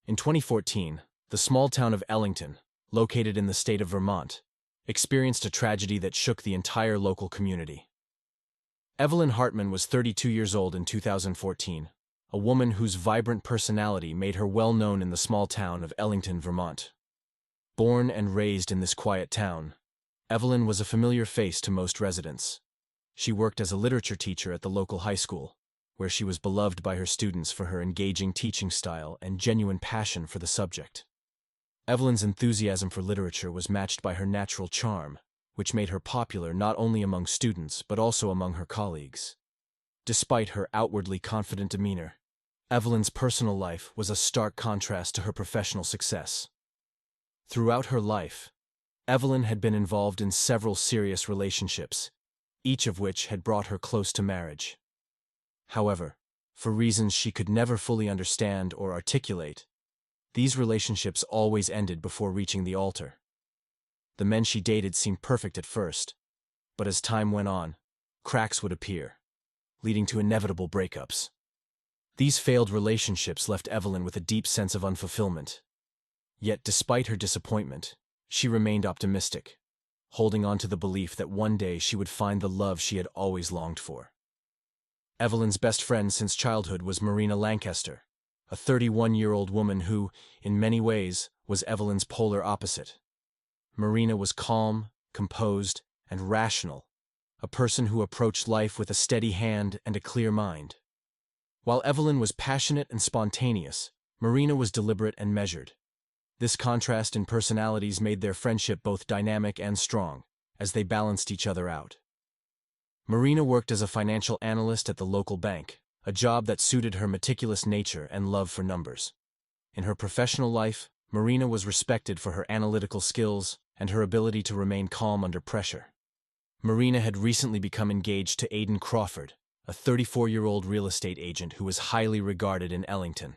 In 2014, the small town of Ellington, located in the state of Vermont, experienced a tragedy that shook the entire local community. Evelyn Hartman was 32 years old in 2014, a woman whose vibrant personality made her well known in the small town of Ellington, Vermont. Born and raised in this quiet town, Evelyn was a familiar face to most residents. She worked as a literature teacher at the local high school, where she was beloved by her students for her engaging teaching style and genuine passion for the subject. Evelyn's enthusiasm for literature was matched by her natural charm, which made her popular not only among students but also among her colleagues. Despite her outwardly confident demeanor, Evelyn's personal life was a stark contrast to her professional success. Throughout her life, Evelyn had been involved in several serious relationships, each of which had brought her close to marriage. However, for reasons she could never fully understand or articulate, these relationships always ended before reaching the altar. The men she dated seemed perfect at first, but as time went on, cracks would appear, leading to inevitable breakups. These failed relationships left Evelyn with a deep sense of unfulfillment. Yet despite her disappointment, she remained optimistic, holding on to the belief that one day she would find the love she had always longed for. Evelyn's best friend since childhood was Marina Lancaster, a 31-year-old woman who, in many ways, was Evelyn's polar opposite. Marina was calm, composed, and rational, a person who approached life with a steady hand and a clear mind. While Evelyn was passionate and spontaneous, Marina was deliberate and measured. This contrast in personalities made their friendship both dynamic and strong, as they balanced each other out. Marina worked as a financial analyst at the local bank, a job that suited her meticulous nature and love for numbers. In her professional life, Marina was respected for her analytical skills and her ability to remain calm under pressure. Marina had recently become engaged to Aidan Crawford, a 34-year-old real estate agent who was highly regarded in Ellington.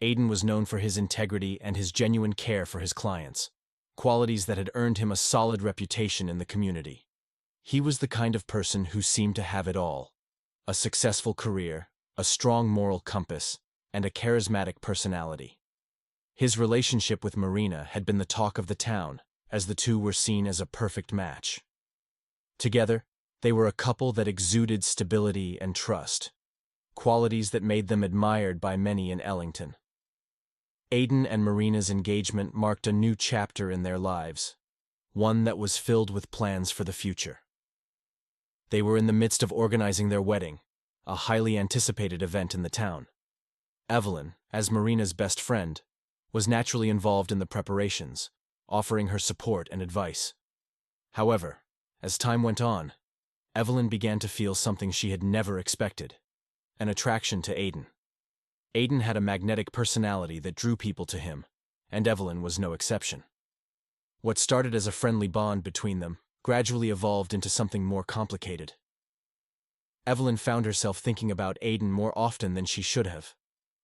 Aidan was known for his integrity and his genuine care for his clients, qualities that had earned him a solid reputation in the community. He was the kind of person who seemed to have it all: a successful career, a strong moral compass, and a charismatic personality. His relationship with Marina had been the talk of the town, as the two were seen as a perfect match. Together, they were a couple that exuded stability and trust, qualities that made them admired by many in Ellington. Aidan and Marina's engagement marked a new chapter in their lives, one that was filled with plans for the future. They were in the midst of organizing their wedding, a highly anticipated event in the town. Evelyn, as Marina's best friend, was naturally involved in the preparations, offering her support and advice. However, as time went on, Evelyn began to feel something she had never expected: an attraction to Aidan. Aidan had a magnetic personality that drew people to him, and Evelyn was no exception. What started as a friendly bond between them gradually evolved into something more complicated. Evelyn found herself thinking about Aidan more often than she should have,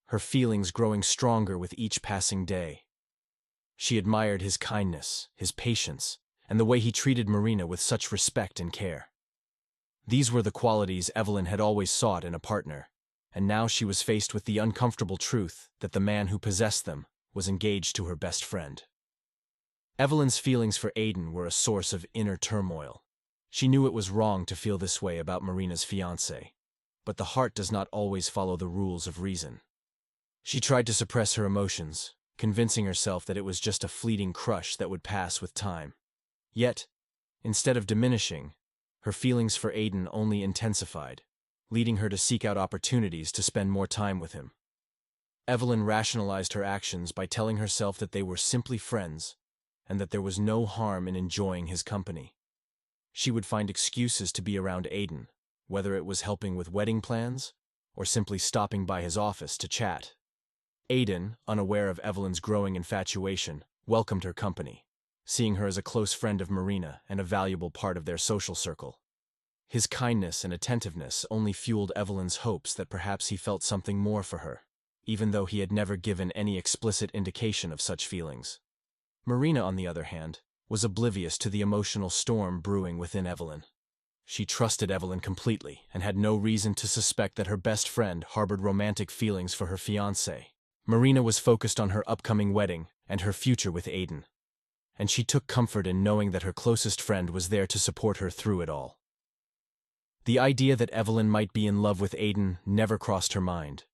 her feelings growing stronger with each passing day. She admired his kindness, his patience, and the way he treated Marina with such respect and care. These were the qualities Evelyn had always sought in a partner, and now she was faced with the uncomfortable truth that the man who possessed them was engaged to her best friend. Evelyn's feelings for Aidan were a source of inner turmoil. She knew it was wrong to feel this way about Marina's fiancé, but the heart does not always follow the rules of reason. She tried to suppress her emotions, convincing herself that it was just a fleeting crush that would pass with time. Yet, instead of diminishing, her feelings for Aidan only intensified, leading her to seek out opportunities to spend more time with him. Evelyn rationalized her actions by telling herself that they were simply friends, and that there was no harm in enjoying his company. She would find excuses to be around Aidan, whether it was helping with wedding plans or simply stopping by his office to chat. Aidan, unaware of Evelyn's growing infatuation, welcomed her company, seeing her as a close friend of Marina and a valuable part of their social circle. His kindness and attentiveness only fueled Evelyn's hopes that perhaps he felt something more for her, even though he had never given any explicit indication of such feelings. Marina, on the other hand, was oblivious to the emotional storm brewing within Evelyn. She trusted Evelyn completely and had no reason to suspect that her best friend harbored romantic feelings for her fiancé, Marina was focused on her upcoming wedding and her future with Aiden, and she took comfort in knowing that her closest friend was there to support her through it all. The idea that Evelyn might be in love with Aiden never crossed her mind.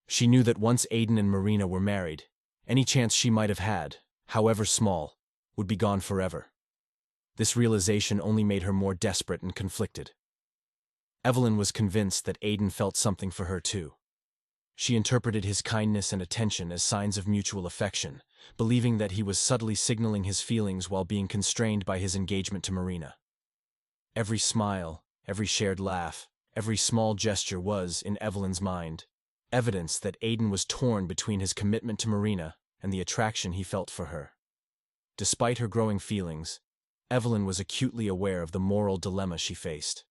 She knew that once Aiden and Marina were married, any chance she might have had, however small, would be gone forever. This realization only made her more desperate and conflicted. Evelyn was convinced that Aiden felt something for her too. She interpreted his kindness and attention as signs of mutual affection, believing that he was subtly signaling his feelings while being constrained by his engagement to Marina. Every smile, every shared laugh, every small gesture was, in Evelyn's mind, evidence that Aiden was torn between his commitment to Marina and the attraction he felt for her. Despite her growing feelings, Evelyn was acutely aware of the moral dilemma she faced.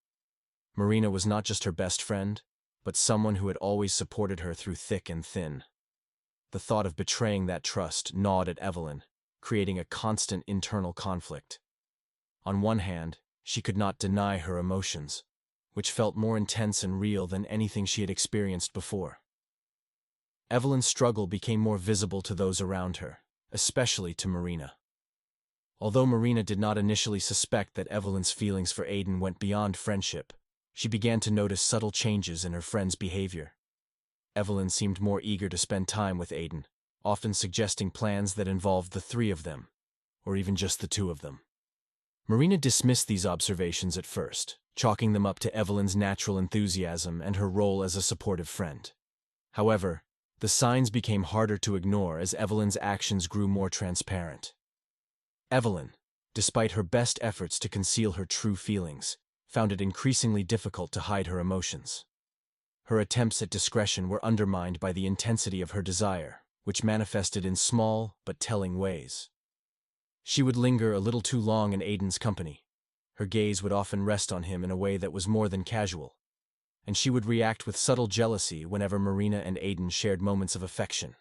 Marina was not just her best friend, but someone who had always supported her through thick and thin. The thought of betraying that trust gnawed at Evelyn, creating a constant internal conflict. On one hand, she could not deny her emotions, which felt more intense and real than anything she had experienced before. Evelyn's struggle became more visible to those around her, especially to Marina. Although Marina did not initially suspect that Evelyn's feelings for Aiden went beyond friendship, she began to notice subtle changes in her friend's behavior. Evelyn seemed more eager to spend time with Aiden, often suggesting plans that involved the three of them, or even just the two of them. Marina dismissed these observations at first, chalking them up to Evelyn's natural enthusiasm and her role as a supportive friend. However, the signs became harder to ignore as Evelyn's actions grew more transparent. Evelyn, despite her best efforts to conceal her true feelings, found it increasingly difficult to hide her emotions. Her attempts at discretion were undermined by the intensity of her desire, which manifested in small but telling ways. She would linger a little too long in Aiden's company. Her gaze would often rest on him in a way that was more than casual, and she would react with subtle jealousy whenever Marina and Aiden shared moments of affection.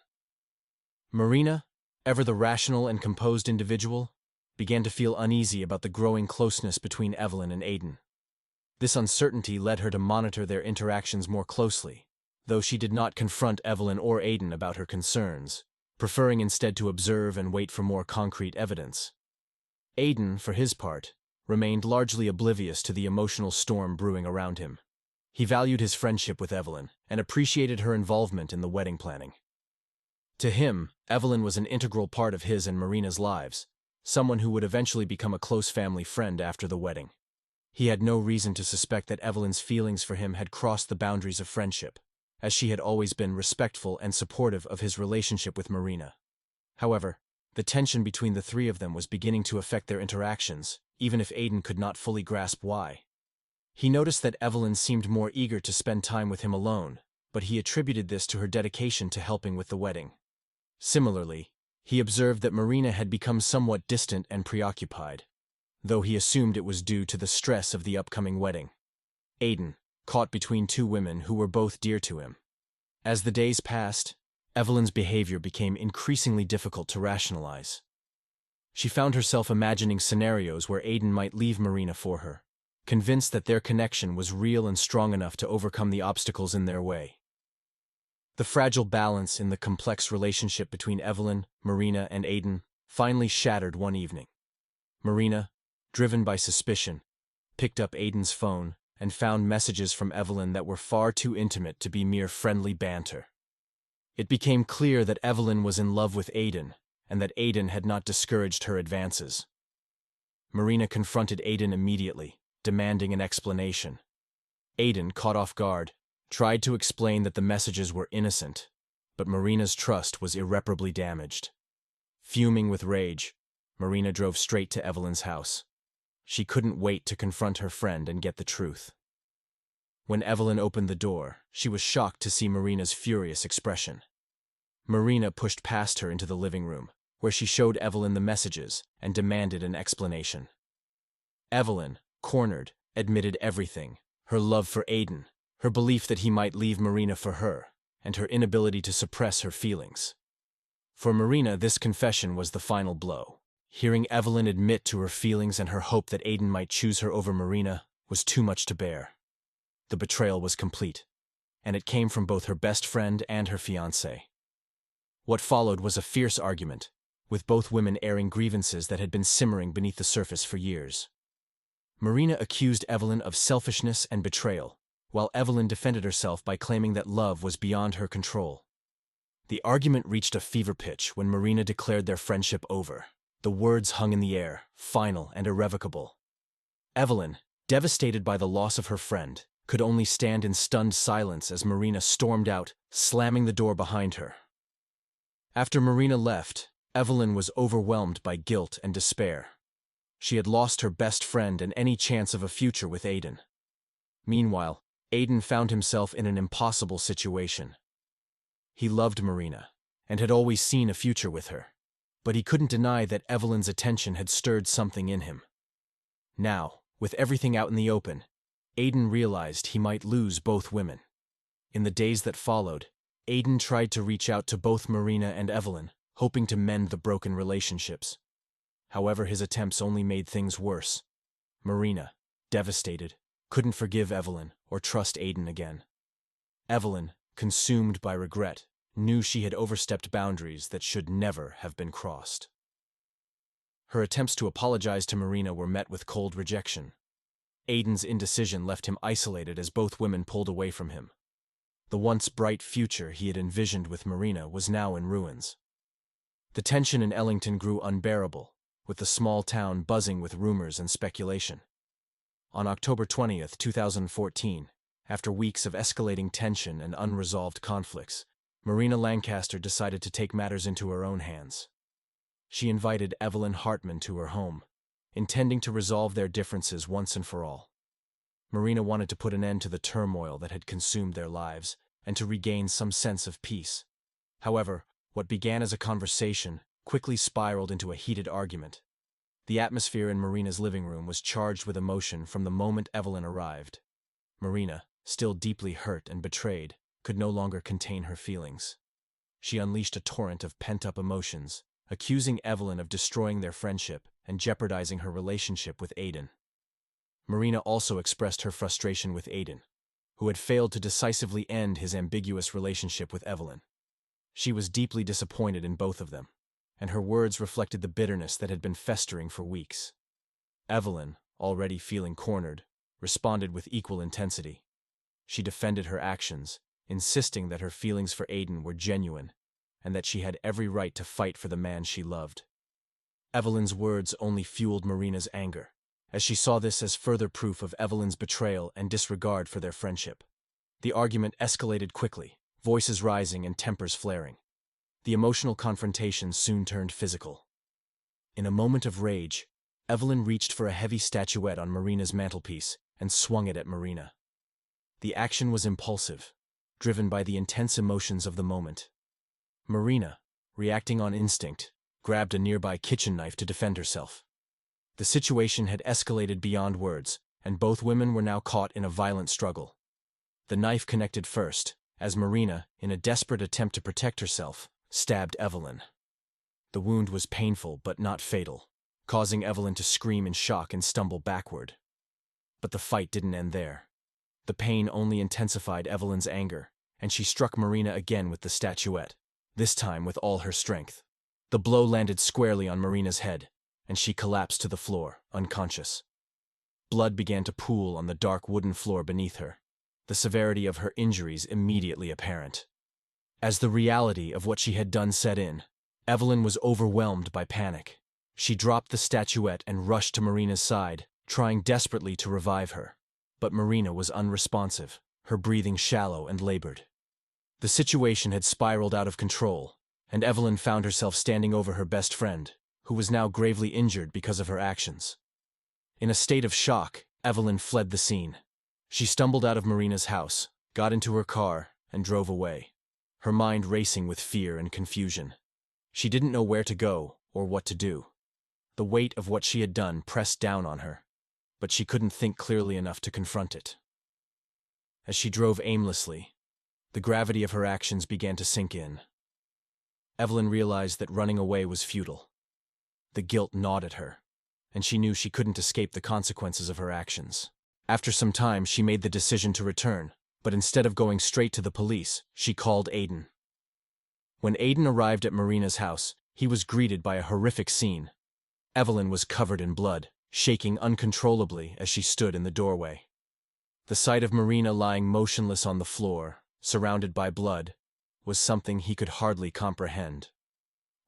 Marina, ever the rational and composed individual, began to feel uneasy about the growing closeness between Evelyn and Aiden. This uncertainty led her to monitor their interactions more closely, though she did not confront Evelyn or Aiden about her concerns, preferring instead to observe and wait for more concrete evidence. Aiden, for his part, remained largely oblivious to the emotional storm brewing around him. He valued his friendship with Evelyn and appreciated her involvement in the wedding planning. To him, Evelyn was an integral part of his and Marina's lives, someone who would eventually become a close family friend after the wedding. He had no reason to suspect that Evelyn's feelings for him had crossed the boundaries of friendship, as she had always been respectful and supportive of his relationship with Marina. However, the tension between the three of them was beginning to affect their interactions, even if Aiden could not fully grasp why. He noticed that Evelyn seemed more eager to spend time with him alone, but he attributed this to her dedication to helping with the wedding. Similarly, he observed that Marina had become somewhat distant and preoccupied, though he assumed it was due to the stress of the upcoming wedding. Aiden, caught between two women who were both dear to him. As the days passed, Evelyn's behavior became increasingly difficult to rationalize. She found herself imagining scenarios where Aiden might leave Marina for her, convinced that their connection was real and strong enough to overcome the obstacles in their way. The fragile balance in the complex relationship between Evelyn, Marina, and Aiden finally shattered one evening. Marina, driven by suspicion, picked up Aiden's phone and found messages from Evelyn that were far too intimate to be mere friendly banter. It became clear that Evelyn was in love with Aiden, and that Aiden had not discouraged her advances. Marina confronted Aiden immediately, demanding an explanation. Aiden, caught off guard, tried to explain that the messages were innocent, but Marina's trust was irreparably damaged. Fuming with rage, Marina drove straight to Evelyn's house. She couldn't wait to confront her friend and get the truth. When Evelyn opened the door, she was shocked to see Marina's furious expression. Marina pushed past her into the living room, where she showed Evelyn the messages and demanded an explanation. Evelyn, cornered, admitted everything: her love for Aiden, her belief that he might leave Marina for her, and her inability to suppress her feelings. For Marina, this confession was the final blow. Hearing Evelyn admit to her feelings and her hope that Aiden might choose her over Marina was too much to bear. The betrayal was complete, and it came from both her best friend and her fiancé. What followed was a fierce argument, with both women airing grievances that had been simmering beneath the surface for years. Marina accused Evelyn of selfishness and betrayal, while Evelyn defended herself by claiming that love was beyond her control. The argument reached a fever pitch when Marina declared their friendship over. The words hung in the air, final and irrevocable. Evelyn, devastated by the loss of her friend, could only stand in stunned silence as Marina stormed out, slamming the door behind her. After Marina left, Evelyn was overwhelmed by guilt and despair. She had lost her best friend and any chance of a future with Aiden. Meanwhile, Aiden found himself in an impossible situation. He loved Marina, and had always seen a future with her, but he couldn't deny that Evelyn's attention had stirred something in him. Now, with everything out in the open, Aiden realized he might lose both women. In the days that followed, Aiden tried to reach out to both Marina and Evelyn, hoping to mend the broken relationships. However, his attempts only made things worse. Marina, devastated, couldn't forgive Evelyn or trust Aiden again. Evelyn, consumed by regret, knew she had overstepped boundaries that should never have been crossed. Her attempts to apologize to Marina were met with cold rejection. Aiden's indecision left him isolated as both women pulled away from him. The once bright future he had envisioned with Marina was now in ruins. The tension in Ellington grew unbearable, with the small town buzzing with rumors and speculation. On October 20th, 2014, after weeks of escalating tension and unresolved conflicts, Marina Lancaster decided to take matters into her own hands. She invited Evelyn Hartman to her home, intending to resolve their differences once and for all. Marina wanted to put an end to the turmoil that had consumed their lives and to regain some sense of peace. However, what began as a conversation quickly spiraled into a heated argument. The atmosphere in Marina's living room was charged with emotion from the moment Evelyn arrived. Marina, still deeply hurt and betrayed, could no longer contain her feelings. She unleashed a torrent of pent-up emotions, accusing Evelyn of destroying their friendship and jeopardizing her relationship with Aiden. Marina also expressed her frustration with Aiden, who had failed to decisively end his ambiguous relationship with Evelyn. She was deeply disappointed in both of them, and her words reflected the bitterness that had been festering for weeks. Evelyn, already feeling cornered, responded with equal intensity. She defended her actions, insisting that her feelings for Aiden were genuine and that she had every right to fight for the man she loved. Evelyn's words only fueled Marina's anger, as she saw this as further proof of Evelyn's betrayal and disregard for their friendship. The argument escalated quickly, voices rising and tempers flaring. The emotional confrontation soon turned physical. In a moment of rage, Evelyn reached for a heavy statuette on Marina's mantelpiece and swung it at Marina. The action was impulsive, driven by the intense emotions of the moment. Marina, reacting on instinct, grabbed a nearby kitchen knife to defend herself. The situation had escalated beyond words, and both women were now caught in a violent struggle. The knife connected first, as Marina, in a desperate attempt to protect herself, stabbed Evelyn. The wound was painful but not fatal, causing Evelyn to scream in shock and stumble backward. But the fight didn't end there. The pain only intensified Evelyn's anger, and she struck Marina again with the statuette, this time with all her strength. The blow landed squarely on Marina's head, and she collapsed to the floor, unconscious. Blood began to pool on the dark wooden floor beneath her, the severity of her injuries immediately apparent. As the reality of what she had done set in, Evelyn was overwhelmed by panic. She dropped the statuette and rushed to Marina's side, trying desperately to revive her. But Marina was unresponsive, her breathing shallow and labored. The situation had spiraled out of control, and Evelyn found herself standing over her best friend, who was now gravely injured because of her actions. In a state of shock, Evelyn fled the scene. She stumbled out of Marina's house, got into her car, and drove away, her mind racing with fear and confusion. She didn't know where to go or what to do. The weight of what she had done pressed down on her, but she couldn't think clearly enough to confront it. As she drove aimlessly, the gravity of her actions began to sink in. Evelyn realized that running away was futile. The guilt gnawed at her, and she knew she couldn't escape the consequences of her actions. After some time, she made the decision to return, but instead of going straight to the police, she called Aiden. When Aiden arrived at Marina's house, he was greeted by a horrific scene. Evelyn was covered in blood, shaking uncontrollably as she stood in the doorway. The sight of Marina lying motionless on the floor, surrounded by blood, was something he could hardly comprehend.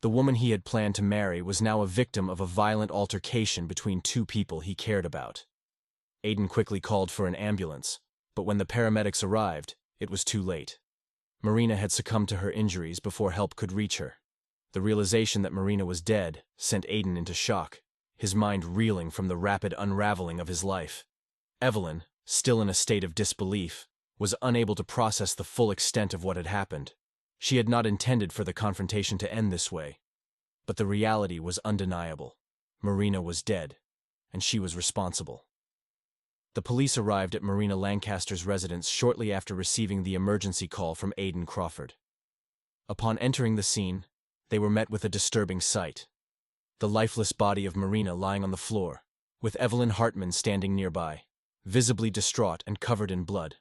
The woman he had planned to marry was now a victim of a violent altercation between two people he cared about. Aiden quickly called for an ambulance, but when the paramedics arrived, it was too late. Marina had succumbed to her injuries before help could reach her. The realization that Marina was dead sent Aiden into shock, his mind reeling from the rapid unraveling of his life. Evelyn, still in a state of disbelief, was unable to process the full extent of what had happened. She had not intended for the confrontation to end this way. But the reality was undeniable. Marina was dead, and she was responsible. The police arrived at Marina Lancaster's residence shortly after receiving the emergency call from Aiden Crawford. Upon entering the scene, they were met with a disturbing sight. The lifeless body of Marina lying on the floor, with Evelyn Hartman standing nearby, visibly distraught and covered in blood.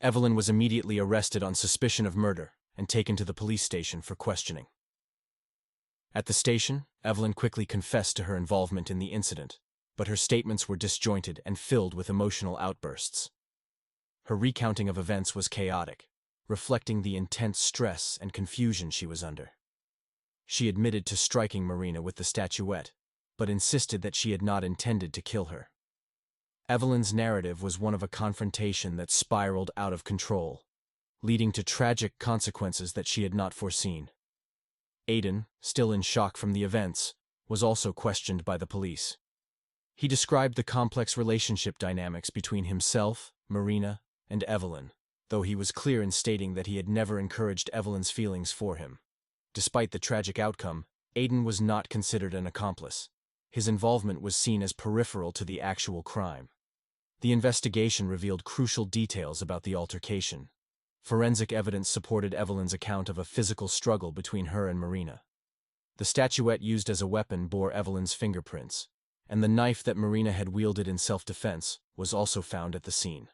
Evelyn was immediately arrested on suspicion of murder and taken to the police station for questioning. At the station, Evelyn quickly confessed to her involvement in the incident, but her statements were disjointed and filled with emotional outbursts. Her recounting of events was chaotic, reflecting the intense stress and confusion she was under. She admitted to striking Marina with the statuette, but insisted that she had not intended to kill her. Evelyn's narrative was one of a confrontation that spiraled out of control, leading to tragic consequences that she had not foreseen. Aiden, still in shock from the events, was also questioned by the police. He described the complex relationship dynamics between himself, Marina, and Evelyn, though he was clear in stating that he had never encouraged Evelyn's feelings for him. Despite the tragic outcome, Aiden was not considered an accomplice. His involvement was seen as peripheral to the actual crime. The investigation revealed crucial details about the altercation. Forensic evidence supported Evelyn's account of a physical struggle between her and Marina. The statuette used as a weapon bore Evelyn's fingerprints, and the knife that Marina had wielded in self-defense was also found at the scene.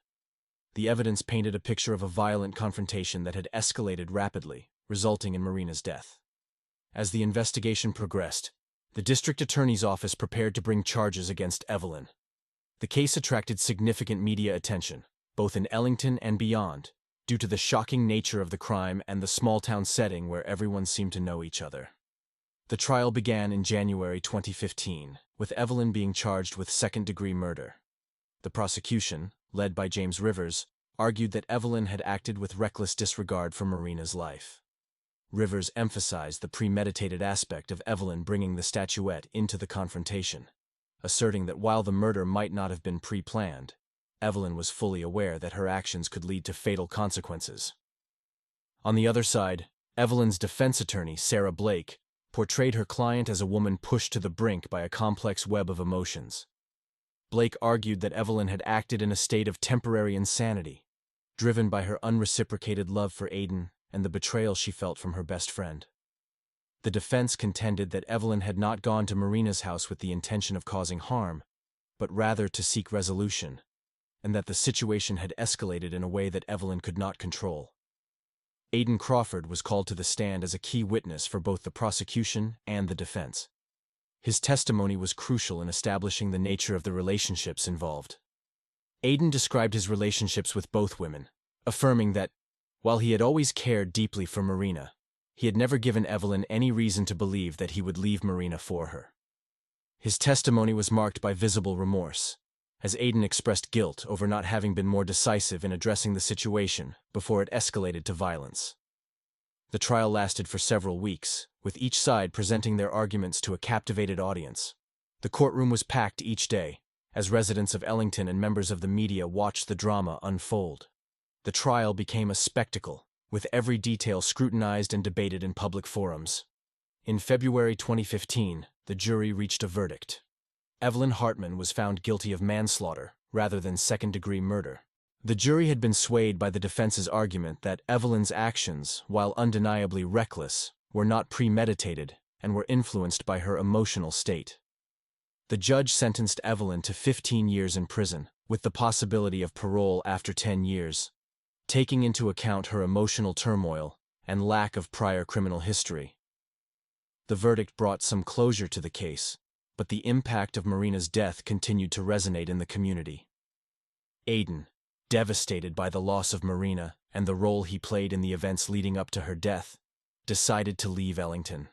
The evidence painted a picture of a violent confrontation that had escalated rapidly, resulting in Marina's death. As the investigation progressed, the district attorney's office prepared to bring charges against Evelyn. The case attracted significant media attention, both in Ellington and beyond, due to the shocking nature of the crime and the small-town setting where everyone seemed to know each other. The trial began in January 2015, with Evelyn being charged with second-degree murder. The prosecution, led by James Rivers, argued that Evelyn had acted with reckless disregard for Marina's life. Rivers emphasized the premeditated aspect of Evelyn bringing the statuette into the confrontation, asserting that while the murder might not have been pre-planned, Evelyn was fully aware that her actions could lead to fatal consequences. On the other side, Evelyn's defense attorney, Sarah Blake, portrayed her client as a woman pushed to the brink by a complex web of emotions. Blake argued that Evelyn had acted in a state of temporary insanity, driven by her unreciprocated love for Aiden and the betrayal she felt from her best friend. The defense contended that Evelyn had not gone to Marina's house with the intention of causing harm, but rather to seek resolution, and that the situation had escalated in a way that Evelyn could not control. Aiden Crawford was called to the stand as a key witness for both the prosecution and the defense. His testimony was crucial in establishing the nature of the relationships involved. Aiden described his relationships with both women, affirming that, while he had always cared deeply for Marina, he had never given Evelyn any reason to believe that he would leave Marina for her. His testimony was marked by visible remorse, as Aiden expressed guilt over not having been more decisive in addressing the situation before it escalated to violence. The trial lasted for several weeks, with each side presenting their arguments to a captivated audience. The courtroom was packed each day, as residents of Ellington and members of the media watched the drama unfold. The trial became a spectacle, with every detail scrutinized and debated in public forums. In February 2015, the jury reached a verdict. Evelyn Hartman was found guilty of manslaughter rather than second-degree murder. The jury had been swayed by the defense's argument that Evelyn's actions, while undeniably reckless, were not premeditated and were influenced by her emotional state. The judge sentenced Evelyn to 15 years in prison, with the possibility of parole after 10 years, taking into account her emotional turmoil and lack of prior criminal history. The verdict brought some closure to the case, but the impact of Marina's death continued to resonate in the community. Aidan, devastated by the loss of Marina and the role he played in the events leading up to her death, decided to leave Ellington.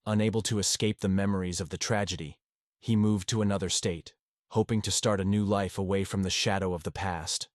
Unable to escape the memories of the tragedy, he moved to another state, hoping to start a new life away from the shadow of the past.